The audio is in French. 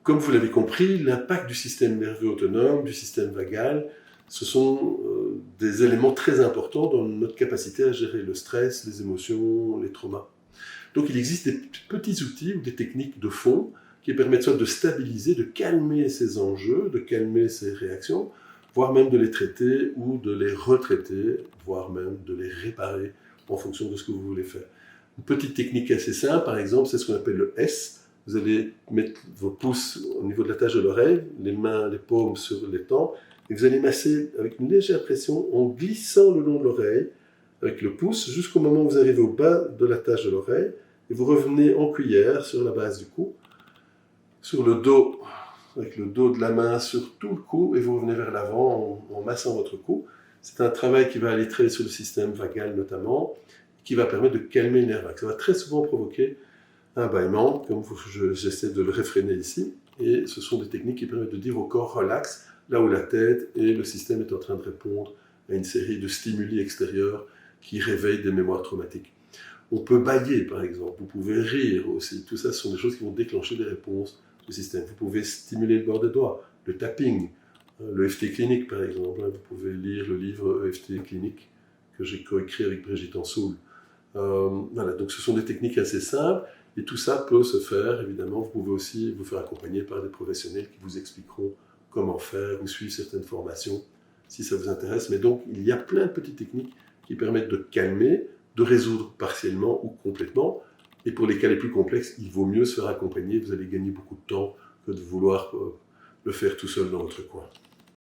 Comme vous l'avez compris, l'impact du système nerveux autonome, du système vagal, ce sont des éléments très importants dans notre capacité à gérer le stress, les émotions, les traumas. Donc il existe des petits outils ou des techniques de fond qui permettent soit de stabiliser, de calmer ces enjeux, de calmer ces réactions, voire même de les traiter ou de les retraiter, voire même de les réparer en fonction de ce que vous voulez faire. Une petite technique assez simple, par exemple, c'est ce qu'on appelle le S. Vous allez mettre vos pouces au niveau de la tâche de l'oreille, les mains, les paumes sur les tempes, et vous allez masser avec une légère pression en glissant le long de l'oreille avec le pouce jusqu'au moment où vous arrivez au bas de la tâche de l'oreille et vous revenez en cuillère sur la base du cou, sur le dos, avec le dos de la main sur tout le cou et vous revenez vers l'avant en massant votre cou. C'est un travail qui va aller très sur le système vagal notamment, qui va permettre de calmer le nerf vague. Ça va très souvent provoquer un bâillement, comme j'essaie de le réfréner ici, et ce sont des techniques qui permettent de dire au corps relax, là où la tête et le système est en train de répondre à une série de stimuli extérieurs qui réveillent des mémoires traumatiques. On peut bâiller par exemple, vous pouvez rire aussi, tout ça ce sont des choses qui vont déclencher des réponses du système. Vous pouvez stimuler le bord des doigts, le tapping, le EFT clinique par exemple, vous pouvez lire le livre EFT clinique que j'ai coécrit avec Brigitte Ansoul. Voilà, donc ce sont des techniques assez simples et tout ça peut se faire, évidemment, vous pouvez aussi vous faire accompagner par des professionnels qui vous expliqueront comment faire ou suivre certaines formations si ça vous intéresse. Mais donc, il y a plein de petites techniques qui permettent de calmer, de résoudre partiellement ou complètement. Et pour les cas les plus complexes, il vaut mieux se faire accompagner, vous allez gagner beaucoup de temps que de vouloir le faire tout seul dans votre coin.